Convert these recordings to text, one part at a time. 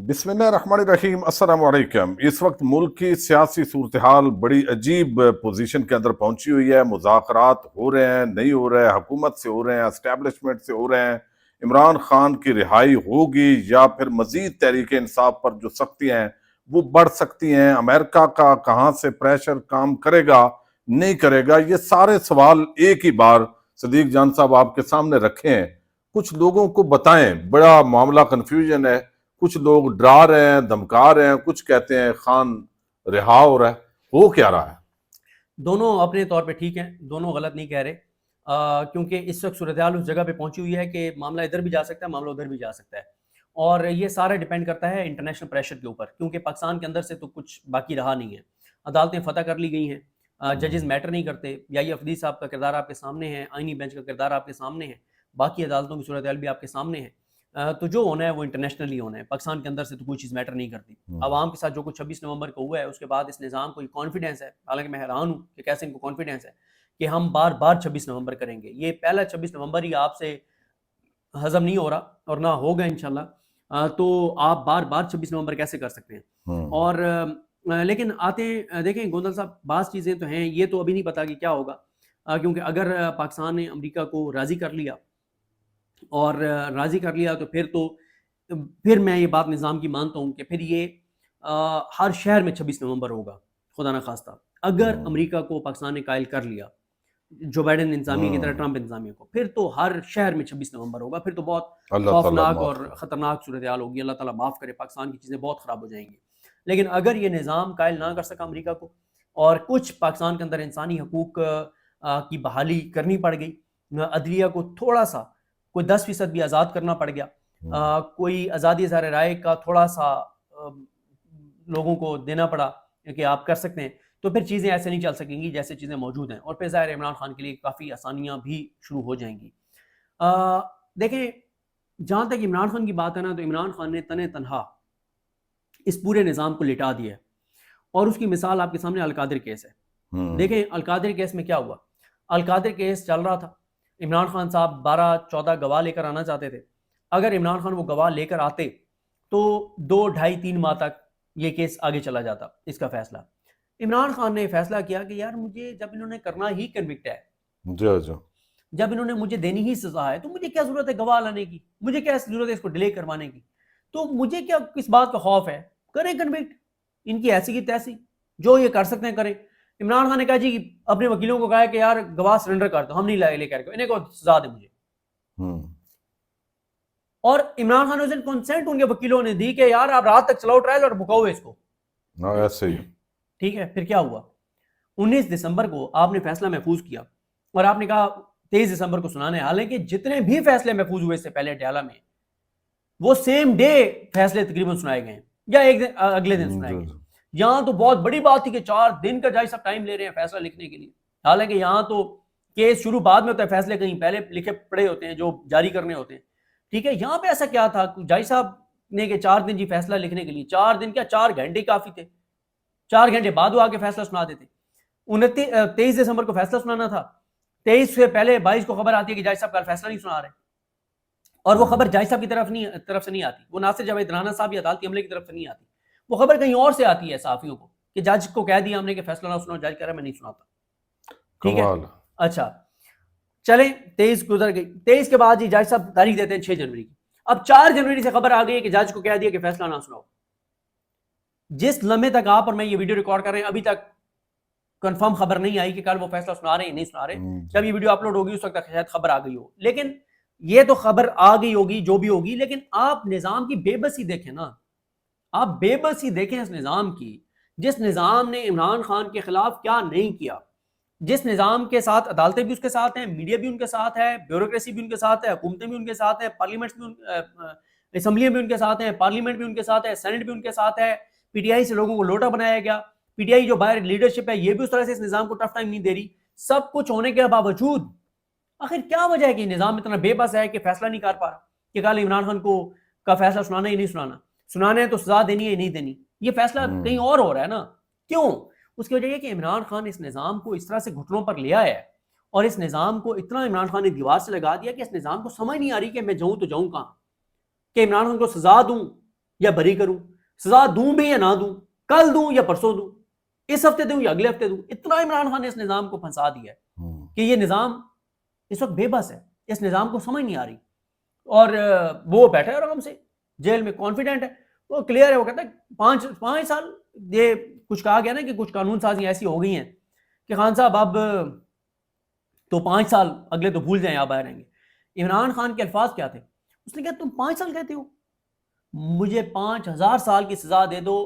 بسم اللہ الرحمن الرحیم، السلام علیکم۔ اس وقت ملک کی سیاسی صورتحال بڑی عجیب پوزیشن کے اندر پہنچی ہوئی ہے۔ مذاکرات ہو رہے ہیں، نہیں ہو رہے ہیں، حکومت سے ہو رہے ہیں، اسٹیبلشمنٹ سے ہو رہے ہیں۔ عمران خان کی رہائی ہوگی یا پھر مزید تحریک انصاف پر جو سختی ہیں وہ بڑھ سکتی ہیں؟ امریکہ کا کہاں سے پریشر کام کرے گا، نہیں کرے گا؟ یہ سارے سوال ایک ہی بار صدیق جان صاحب آپ کے سامنے رکھے ہیں۔ کچھ لوگوں کو بتائیں، بڑا معاملہ کنفیوژن ہے۔ کچھ لوگ ڈرا رہے ہیں، دھمکا رہے ہیں، کچھ کہتے ہیں خان رہا ہو رہا ہے۔ ہو کیا رہا ہے؟ دونوں اپنے طور پہ ٹھیک ہیں، دونوں غلط نہیں کہہ رہے، کیونکہ اس وقت صورتحال اس جگہ پہ پہنچی ہوئی ہے کہ معاملہ ادھر بھی جا سکتا ہے، معاملہ ادھر بھی جا سکتا ہے، اور یہ سارا ڈیپینڈ کرتا ہے انٹرنیشنل پریشر کے اوپر، کیونکہ پاکستان کے اندر سے تو کچھ باقی رہا نہیں ہے۔ عدالتیں فتح کر لی گئی ہیں، ججز میٹر نہیں کرتے، یا افدی صاحب کا کردار آپ کے سامنے ہے، آئینی بینچ کا کردار آپ کے سامنے ہے، باقی عدالتوں کی صورتحال بھی آپ کے سامنے ہے۔ تو جو ہونا ہے وہ انٹرنیشنلی ہونا ہے، پاکستان کے اندر سے تو کوئی چیز میٹر نہیں کرتی۔ عوام کے ساتھ جو کچھ 26 نومبر کو ہوا ہے، اس کے بعد اس نظام کو کانفیڈنس ہے، حالانکہ میں حیران ہوں کہ کیسے ان کو کانفیڈنس ہے کہ ہم بار بار 26 نومبر کریں گے۔ یہ پہلا 26 نومبر ہی آپ سے ہضم نہیں ہو رہا اور نہ ہوگا انشاءاللہ، تو آپ بار بار 26 نومبر کیسے کر سکتے ہیں؟ اور لیکن آتے دیکھیں گوندل صاحب، بعض چیزیں تو ہیں، یہ تو ابھی نہیں پتا کہ کیا ہوگا، کیونکہ اگر پاکستان نے امریکہ کو راضی کر لیا اور راضی کر لیا تو پھر میں یہ بات نظام کی مانتا ہوں کہ پھر یہ ہر شہر میں 26 نومبر ہوگا، خدا نہ خواستہ۔ اگر امریکہ کو پاکستان نے قائل کر لیا جو بائیڈن انتظامیہ کی طرح ٹرمپ انتظامیہ کو، پھر تو ہر شہر میں 26 نومبر ہوگا۔ پھر تو بہت خوفناک اور خطرناک صورتحال ہوگی، اللہ تعالیٰ معاف کرے، پاکستان کی چیزیں بہت خراب ہو جائیں گی۔ لیکن اگر یہ نظام قائل نہ کر سکا امریکہ کو، اور کچھ پاکستان کے اندر انسانی حقوق کی بحالی کرنی پڑ گئی، عدلیہ کو تھوڑا سا کوئی 10% بھی آزاد کرنا پڑ گیا، کوئی آزادی اظہار رائے کا تھوڑا سا لوگوں کو دینا پڑا کہ آپ کر سکتے ہیں، تو پھر چیزیں ایسے نہیں چل سکیں گی جیسے چیزیں موجود ہیں، اور پھر ظاہر عمران خان کے لیے کافی آسانیاں بھی شروع ہو جائیں گی۔ دیکھیں، جہاں تک عمران خان کی بات ہے نا، تو عمران خان نے تنہا اس پورے نظام کو لٹا دیا ہے، اور اس کی مثال آپ کے سامنے القادر کیس ہے۔ دیکھیں القادر کیس میں کیا ہوا۔ القادر کیس چل رہا تھا، عمران خان صاحب 12-14 گواہ لے کر آنا چاہتے تھے۔ اگر عمران خان وہ گواہ لے کر آتے تو 2, 2.5, 3 ماہ تک یہ کیس آگے چلا جاتا، اس کا فیصلہ۔ عمران خان نے فیصلہ کیا کہ یار مجھے جب انہوں نے کرنا ہی کنوکٹ ہے، جب انہوں نے مجھے دینی ہی سزا ہے، تو مجھے کیا ضرورت ہے گواہ لانے کی، مجھے کیا ضرورت ہے اس کو ڈیلے کروانے کی، تو مجھے کیا کس بات کا خوف ہے، کریں کنوکٹ، ان کی ایسی کی تیسی، جو یہ کر سکتے ہیں کریں۔ عمران خان نے کہا جی اپنے وکیلوں کو کہا کہ یار گواہ سرنڈر کر دو، ہم نہیں لے کر کے، انہیں کو سزا دے مجھے۔ اور عمران خان نے کنسنٹ ان کے وکیلوں نے دی کہ یار آپ رات تک چلاؤ ٹرائل اور بکاؤ اس کو، ایسے ہی ٹھیک ہے۔ پھر کیا ہوا، 19 دسمبر کو آپ نے فیصلہ محفوظ کیا، اور آپ نے کہا 23 دسمبر کو سنانے، حالانکہ جتنے بھی فیصلے محفوظ ہوئے اس سے پہلے ڈیالہ میں، وہ سیم ڈے فیصلے تقریباً سنائے گئے ہیں، یا ایک دن اگلے دن سنائے گئے۔ یہاں تو بہت بڑی بات تھی کہ 4 دن کا جج صاحب ٹائم لے رہے ہیں فیصلہ لکھنے کے لیے، حالانکہ یہاں تو کیس شروع بعد میں ہوتا ہے، فیصلے کہیں پہلے لکھے پڑے ہوتے ہیں جو جاری کرنے ہوتے ہیں، ٹھیک ہے۔ یہاں پہ ایسا کیا تھا جج صاحب نے کہ 4 دن جی فیصلہ لکھنے کے لیے، 4 دن کیا 4 گھنٹے کافی تھے، 4 گھنٹے بعد وہ آ کے فیصلہ سنا دیتے۔ 23 دسمبر کو فیصلہ سنانا تھا، 23 سے پہلے 22 کو خبر آتی ہے کہ جج صاحب کل فیصلہ نہیں سنا رہے، اور وہ خبر جج صاحب کی طرف سے نہیں آتی، وہ ناصر جاوید رانا صاحب یا عدالتی عملے کی طرف سے نہیں آتی، وہ خبر کہیں اور سے آتی ہے صحافیوں کو کہ جج کو کہہ دیا ہم نے کہ فیصلہ نہ سناؤ، جج کہہ رہا ہے میں نہیں سناتا، ٹھیک ہے۔ اچھا چلیں 23 گزر گئی، 23 کے بعد جی جج صاحب تاریخ دیتے ہیں 6 جنوری کی۔ اب 4 جنوری سے خبر آ گئی ہے کہ جج کو کہہ دیا کہ فیصلہ نہ سناؤ۔ جس لمحے تک آپ اور میں یہ ویڈیو ریکارڈ کر رہے ہیں، ابھی تک کنفرم خبر نہیں آئی کہ کل وہ فیصلہ سنا رہے ہیں نہیں سنا رہے۔ جب یہ ویڈیو اپلوڈ ہوگی اس وقت تک شاید خبر آ گئی ہو، لیکن یہ تو خبر آ گئی ہوگی جو بھی ہوگی، لیکن آپ نظام کی بے بسی دیکھیں نا، آپ بے بسی دیکھیں اس نظام کی، جس نظام نے عمران خان کے خلاف کیا نہیں کیا، جس نظام کے ساتھ عدالتیں بھی اس کے ساتھ ہیں، میڈیا بھی ان کے ساتھ ہے، بیوروکریسی بھی ان کے ساتھ ہے، حکومتیں بھی ان کے ساتھ ہیں، پارلیمنٹ بھی اسمبلیاں بھی ان کے ساتھ ہیں، پارلیمنٹ بھی ان کے ساتھ ہے، سینٹ بھی ان کے ساتھ ہے، پی ٹی آئی سے لوگوں کو لوٹا بنایا گیا، پی ٹی آئی جو باہر لیڈرشپ ہے یہ بھی اس طرح سے اس نظام کو ٹف ٹائم نہیں دے رہی۔ سب کچھ ہونے کے باوجود آخر کیا وجہ ہے کہ نظام اتنا بے بس ہے کہ فیصلہ نہیں کر پا رہا کہ کل عمران خان کو کا فیصلہ سنانا ہی نہیں سنانا ہے تو سزا دینی ہے نہیں دینی، یہ فیصلہ کہیں اور ہو رہا ہے نا۔ کیوں؟ اس کی وجہ یہ کہ عمران خان اس نظام کو اس طرح سے گھٹنوں پر لے آیا ہے، اور اس نظام کو اتنا عمران خان نے دیوار سے لگا دیا کہ اس نظام کو سمجھ نہیں آ رہی کہ میں جاؤں تو جاؤں کہاں، کہ عمران خان کو سزا دوں یا بری کروں, سزا دوں بھی یا نہ دوں, کل دوں یا پرسوں دوں, اس ہفتے دوں یا اگلے ہفتے دوں. اتنا عمران خان نے اس نظام کو پھنسا دیا ہے کہ یہ نظام اس وقت بے بس ہے, اس نظام کو سمجھ نہیں آ رہی. اور وہ بیٹھا ہے آرام سے جیل میں, کانفیڈنٹ ہے, وہ کلیئر ہے, وہ کہتا ہے 5 سال. یہ کچھ کہا گیا نا کہ کچھ قانون سازی ایسی ہو گئی ہیں کہ خان صاحب اب تو 5 سال اگلے تو بھول جائیں, آپ آئے رہیں گے. عمران خان کے الفاظ کیا تھے؟ اس نے کہا تم 5 سال کہتے ہو, مجھے 5000 سال کی سزا دے دو,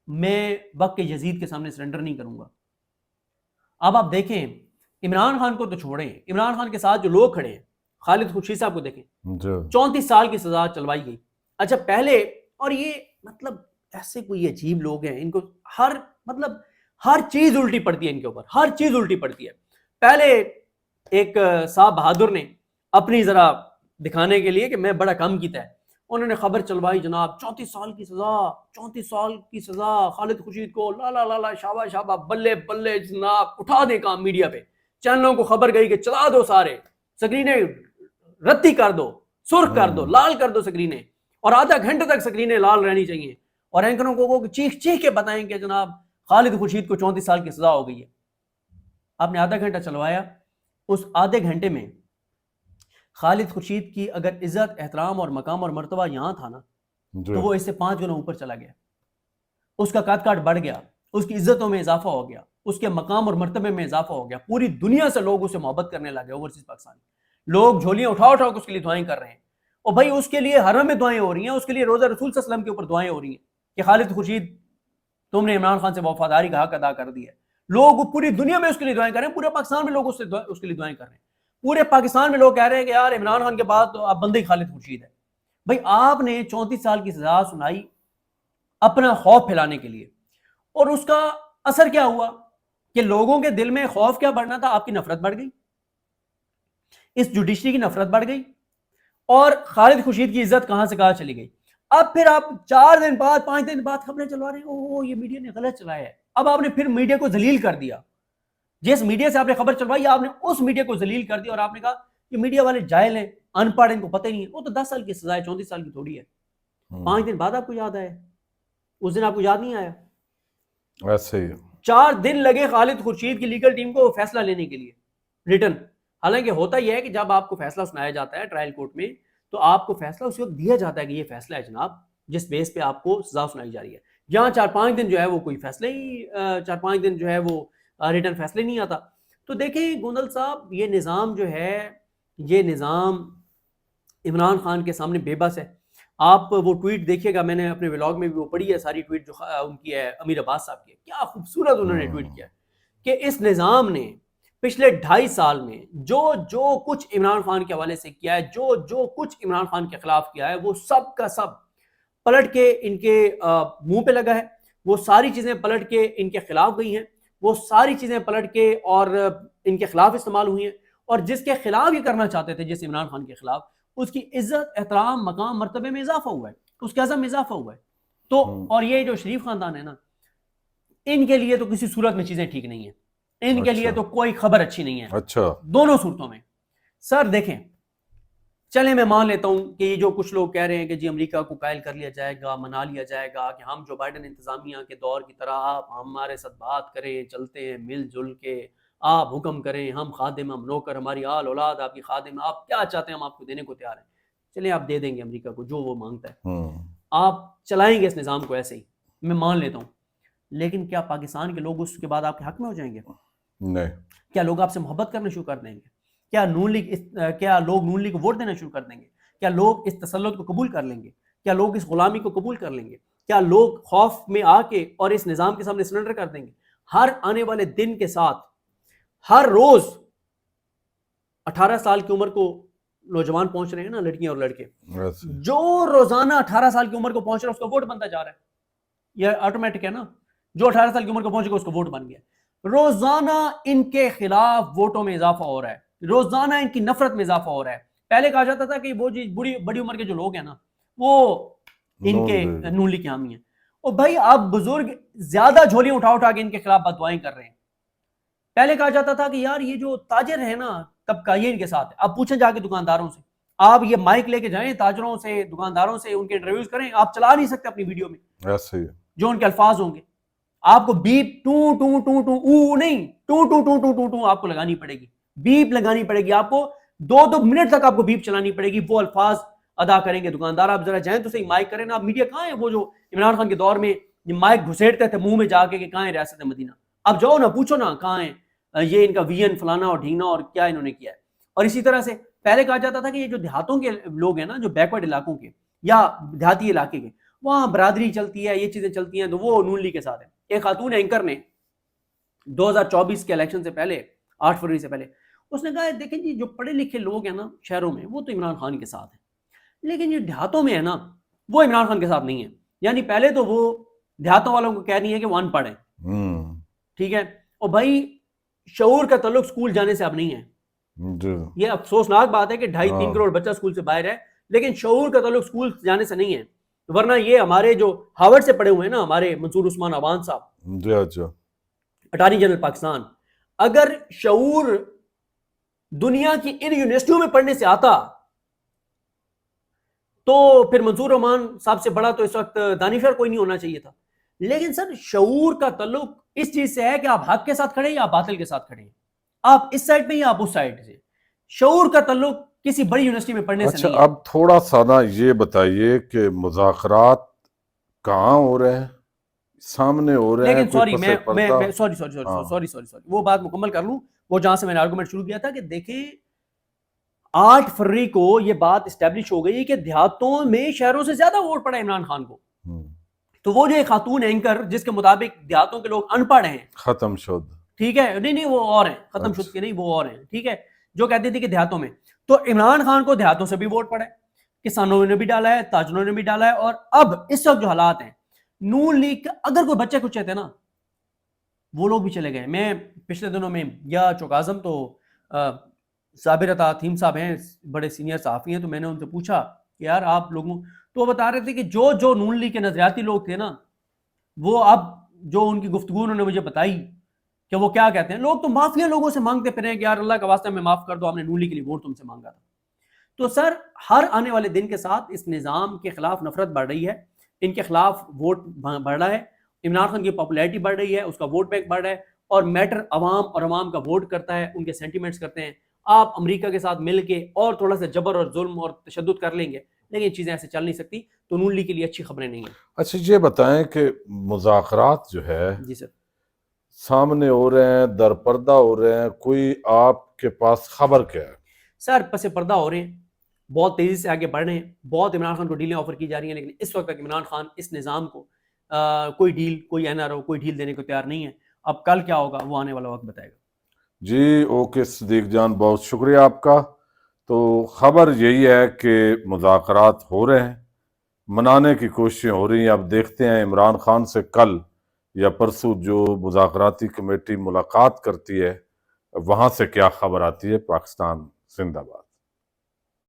میں وقت کے یزید کے سامنے سرنڈر نہیں کروں گا. اب آپ دیکھیں عمران خان کو تو چھوڑیں, عمران خان کے ساتھ جو لوگ کھڑے ہیں, خالد خورشید صاحب کو دیکھیں, 34 سال کی سزا چلوائی گئی. اچھا پہلے, اور یہ مطلب ایسے کوئی عجیب لوگ ہیں, ان کو ہر چیز الٹی پڑتی ہے ان کے اوپر, ہر چیز الٹی پڑتی ہے. پہلے ایک صاحب بہادر نے اپنی ذرا دکھانے کے لیے کہ میں بڑا کم کیتا ہے, انہوں نے خبر چلوائی جناب 34 سال کی سزا, 34 سال کی سزا خالد خورشید کو, لا لا لا لا شاباش شاباش, بلے بلے جناب, اٹھا دیں کام میڈیا پہ, چینلوں کو خبر گئی کہ چلا دو, سارے سکرینیں رتی کر دو, سرخ کر دو, لال کر دو سکرینیں, اور آدھا گھنٹے تک سکرینیں لال رہنی چاہیے, اور اینکروں کو چیخ چیخ کے بتائیں کہ جناب خالد خورشید کو 34 سال کی سزا ہو گئی ہے. آپ نے آدھا گھنٹہ چلوایا, اس آدھے گھنٹے میں خالد خورشید کی اگر عزت احترام اور مقام اور مرتبہ یہاں تھا نا, تو وہ اس سے 5 گنا اوپر چلا گیا. اس کا قد کاٹ بڑھ گیا, اس کی عزتوں میں اضافہ ہو گیا, اس کے مقام اور مرتبے میں اضافہ ہو گیا. پوری دنیا سے لوگ اسے محبت کرنے لگے, اوورسیز پاکستانی لوگ جھولیاں اٹھا اٹھا کے اس کے لیے دعائیں کر رہے ہیں. اور بھائی اس کے لیے حرم میں دعائیں ہو رہی ہیں, اس کے لیے روزہ رسول صلی اللہ علیہ وسلم کے اوپر دعائیں ہو رہی ہیں کہ خالد خورشید تم نے عمران خان سے وفاداری کا حق ادا کر دیا ہے. لوگ پوری دنیا میں اس کے لیے دعائیں کر رہے ہیں, پورے پاکستان میں لوگ اس کے لیے دعائیں کر رہے ہیں. پورے پاکستان میں لوگ کہہ رہے ہیں کہ یار عمران خان کے بعد تو اب بندے خالد خورشید ہے. بھائی آپ نے 34 سال کی سزا سنائی اپنا خوف پھیلانے کے لیے, اور اس کا اثر کیا ہوا کہ لوگوں کے دل میں خوف کیا بڑھنا تھا, آپ کی نفرت بڑھ گئی, اس جوڈیشری کی نفرت بڑھ گئی, اور خالد خورشید کی عزت کہاں سے کہاں چلی گئی. اب پھر آپ 4 دن بعد 5 دن بعد خبریں چلوا رہے ہیں, اوہ یہ میڈیا نے غلط چلایا ہے. اب آپ نے پھر میڈیا کو ذلیل کر دیا, جس میڈیا سے آپ نے خبر چلوائی آپ نے اس میڈیا کو ذلیل کر دیا, اور آپ نے کہا کہ میڈیا والے جاہل ہیں, ان پڑھ, ان کو پتہ ہی نہیں ہے. وہ تو 10 سال کی سزا ہے, 34 سال کی تھوڑی ہے. 5 دن بعد آپ کو یاد آیا, اس دن آپ کو یاد نہیں آیا. ایسے ہی 4 دن لگے خالد خورشید کی لیگل ٹیم کو فیصلہ لینے کے لیے ریٹن. حالانکہ ہوتا یہ ہے کہ جب آپ کو فیصلہ سنایا جاتا ہے ٹرائل کورٹ میں, تو آپ کو فیصلہ اسی وقت دیا جاتا ہے کہ یہ فیصلہ ہے جناب, جس بیس پہ آپ کو سزا سنائی جا رہی ہے. یہاں 4-5 دن جو ہے وہ کوئی فیصلے ہی 4-5 دن جو ہے وہ ریٹن فیصلے نہیں آتا. تو دیکھیں گوندل صاحب, یہ نظام جو ہے, یہ نظام عمران خان کے سامنے بے بس ہے. آپ وہ ٹویٹ دیکھیے گا, میں نے اپنے ولاگ میں بھی وہ پڑھی ہے ساری ٹویٹ جو ان کی ہے امیر عباس صاحب کی, کیا خوبصورت انہوں نے ٹویٹ کیا کہ اس نظام نے پچھلے 2.5 سال میں جو کچھ عمران خان کے حوالے سے کیا ہے, جو کچھ عمران خان کے خلاف کیا ہے, وہ سب کا سب پلٹ کے ان کے منہ پہ لگا ہے. وہ ساری چیزیں پلٹ کے ان کے خلاف گئی ہیں, وہ ساری چیزیں پلٹ کے اور ان کے خلاف استعمال ہوئی ہیں. اور جس کے خلاف یہ کرنا چاہتے تھے, جس عمران خان کے خلاف, اس کی عزت احترام مقام مرتبے میں اضافہ ہوا ہے, اس کے عزم میں اضافہ ہوا ہے. تو اور یہ جو شریف خاندان ہے نا, ان کے لیے تو کسی صورت میں چیزیں ٹھیک نہیں ہیں, ان کے لیے تو کوئی خبر اچھی نہیں ہے. اچھا دونوں صورتوں میں. سر دیکھیں, چلے میں مان لیتا ہوں کہ یہ جو کچھ لوگ کہہ رہے ہیں کہ جی امریکہ کو قائل کر لیا جائے گا, منا لیا جائے گا, کہ ہم جو بائیڈن انتظامیہ کے دور کی طرح آپ ہمارے ساتھ بات کریں, چلتے ہیں مل جل کے, آپ حکم کریں, ہم خادم, ہم نوکر, ہماری آل اولاد آپ کی خادم, آپ کیا چاہتے ہیں ہم آپ کو دینے کو تیار ہیں. چلیں آپ دے دیں گے امریکہ کو جو وہ مانگتا ہے, آپ چلائیں گے اس نظام کو ایسے ہی, میں مان لیتا ہوں. لیکن کیا پاکستان کے لوگ اس کے بعد آپ کے حق میں ہو جائیں گے؟ نہیں. کیا لوگ آپ سے محبت کرنا شروع کر دیں گے؟ کیا لوگ نون لیگ کو ووٹ دینا شروع کر دیں گے؟ کیا لوگ اس تسلط کو قبول کر لیں گے؟ کیا لوگ اس غلامی کو قبول کر لیں گے؟ کیا لوگ خوف میں آ کے اور اس نظام کے سامنے سرنڈر کر دیں گے؟ ہر آنے والے دن کے ساتھ ہر روز 18 سال کی عمر کو نوجوان پہنچ رہے ہیں نا, لڑکیاں اور لڑکے, جو روزانہ 18 سال کی عمر کو پہنچ رہا ہے اس کا ووٹ بنتا جا رہا ہے. یہ آٹومیٹک ہے نا, جو 18 سال کی عمر کو پہنچے گا اس کا ووٹ بن گیا. روزانہ ان کے خلاف ووٹوں میں اضافہ ہو رہا ہے, روزانہ ان کی نفرت میں اضافہ ہو رہا ہے. پہلے کہا جاتا تھا کہ وہ جی بڑی عمر کے جو لوگ ہیں نا وہ ان کے نون لیگ کے حامی ہیں. اور بھائی آپ بزرگ زیادہ جھولیاں اٹھا کے ان کے خلاف بددعائیں کر رہے ہیں. پہلے کہا جاتا تھا کہ یار یہ جو تاجر ہے نا طبقہ, یہ ان کے ساتھ ہے. اب پوچھیں جا کے دکانداروں سے, آپ یہ مائک لے کے جائیں تاجروں سے دکانداروں سے ان کے انٹرویوز کریں, آپ چلا نہیں سکتے اپنی ویڈیو میں ایسے ہی جو ان کے الفاظ ہوں گے. آپ کو beep two two two two او نہیں two two two two two two آپ کو لگانی پڑے گی, بیپ لگانی پڑے گی آپ کو, 2 منٹ تک آپ کو بیپ چلانی پڑے گی, وہ الفاظ ادا کریں گے دکاندار. آپ ذرا جائیں تو صحیح مائک کریں نا. آپ میڈیا کہاں ہے وہ جو عمران خان کے دور میں مائک گھسیٹتے تھے منہ میں جا کے کہ کہاں ہے ریاست مدینہ, اب جاؤ نا پوچھو نا کہاں ہے یہ ان کا وی این فلانا اور ڈھینا اور کیا انہوں نے کیا ہے. اور اسی طرح سے پہلے کہا جاتا تھا کہ یہ جو دیہاتوں کے لوگ ہیں نا, جو بیکورڈ علاقوں کے یا دیہاتی علاقے کے, وہاں برادری چلتی ہے, یہ چیزیں چلتی ہیں, تو وہ نون لیگ کے ساتھ ہیں. ایک خاتون اینکر نے 2024 کے الیکشن سے پہلے 8 فروری سے پہلے اس نے کہا دیکھیں جی جو پڑھے لکھے لوگ ہیں نا شہروں میں وہ تو عمران خان کے ساتھ ہیں, لیکن جو دیہاتوں میں ہے نا وہ عمران خان کے ساتھ نہیں ہے. یعنی پہلے تو وہ دیہاتوں والوں کو کہہ رہی ہے کہ وہ ان پڑھ ہیں, ٹھیک ہے, اور بھائی شعور کا تعلق سکول جانے سے اب نہیں ہے. یہ افسوسناک بات ہے کہ 2.5-3 کروڑ بچہ سکول سے باہر ہے, لیکن شعور کا تعلق سکول جانے سے نہیں ہے. ورنہ یہ ہمارے جو ہارورڈ سے پڑھے ہوئے ہیں نا, ہمارے منصور عثمان عوان صاحب اٹارنی جنرل پاکستان, اگر شعور دنیا کی ان یونیورسٹیوں میں پڑھنے سے آتا تو پھر منصور عثمان صاحب سے بڑا تو اس وقت دانشور کوئی نہیں ہونا چاہیے تھا. لیکن سر شعور کا تعلق اس چیز سے ہے کہ آپ حق کے ساتھ کھڑے ہیں یا باطل کے ساتھ کھڑے ہیں, آپ اس سائڈ پہ یا آپ اس سائڈ سے. شعور کا تعلق کسی بڑی یونیورسٹی میں پڑھنے سے نہیں ہے. اب تھوڑا سا نا یہ بتائیے کہ مذاکرات کہاں ہو رہے ہیں, سامنے ہو رہے ہیں, لیکن سوری میں سوری وہ بات مکمل کر لوں, وہ جہاں سے میں نے آرگومنٹ شروع کیا تھا کہ دیکھیں 8 فروری کو یہ بات اسٹیبلش ہو گئی کہ دیہاتوں میں شہروں سے زیادہ ووٹ پڑا عمران خان کو. تو وہ جو ایک خاتون اینکر جس کے مطابق دیہاتوں کے لوگ ان پڑھ ہیں, ختم شد, ٹھیک ہے, نہیں وہ اور ہیں, ختم شد کے نہیں وہ اور ہیں, ٹھیک ہے, جو کہتی تھی کہ دیہاتوں میں, تو عمران خان کو دیہاتوں سے بھی ووٹ پڑا ہے, کسانوں نے بھی ڈالا ہے, تاجروں نے بھی ڈالا ہے. اور اب اس وقت جو حالات ہیں, نون لیگ اگر کوئی بچے کچھ تھے نا وہ لوگ بھی چلے گئے. میں پچھلے دنوں میں یا چوکازم تو صابر عطا تھیم صاحب ہیں, بڑے سینئر صحافی ہیں, تو میں نے ان سے پوچھا کہ یار آپ لوگوں, تو وہ بتا رہے تھے کہ جو نون لیگ کے نظریاتی لوگ تھے نا, وہ اب جو ان کی گفتگو انہوں نے مجھے بتائی کہ وہ کیا کہتے ہیں, لوگ تو مافیا لوگوں سے مانگتے پھر ہیں کہ یار اللہ کا واسطہ میں معاف کر دو, ہم نے نون لیگ کے لیے ووٹ تم سے مانگا تھا. تو سر ہر آنے والے دن کے ساتھ اس نظام کے خلاف نفرت بڑھ رہی ہے, ان کے خلاف ووٹ بڑھ رہا ہے, عمران خان کی پاپولیرٹی بڑھ رہی ہے, اس کا ووٹ بینک بڑھ رہا ہے, اور میٹر عوام اور عوام کا ووٹ کرتا ہے, ان کے سینٹیمنٹس کرتے ہیں. آپ امریکہ کے ساتھ مل کے اور تھوڑا سا جبر اور ظلم اور تشدد کر لیں گے, لیکن چیزیں ایسے چل نہیں سکتی. تو نون لیگ کے لیے اچھی خبریں نہیں ہیں. اچھا یہ بتائیں کہ مذاکرات جو ہے جی سر سامنے ہو رہے ہیں, در پردہ ہو رہے ہیں, کوئی آپ کے پاس خبر کیا ہے؟ سر پس پردہ ہو رہے ہیں, بہت تیزی سے آگے بڑھ رہے ہیں, بہت عمران خان کو ڈیلیں آفر کی جا رہی ہیں, لیکن اس وقت تک عمران خان اس نظام کو کوئی ڈیل, کوئی این آر او, کوئی ڈیل دینے کو تیار نہیں ہے. اب کل کیا ہوگا وہ آنے والا وقت بتائے گا. جی اوکے صدیق جان, بہت شکریہ آپ کا. تو خبر یہی ہے کہ مذاکرات ہو رہے ہیں, منانے کی کوششیں ہو رہی ہیں. اب دیکھتے ہیں عمران خان سے کل یا پرسوں جو مذاکراتی کمیٹی ملاقات کرتی ہے وہاں سے کیا خبر آتی ہے. پاکستان زندہ باد.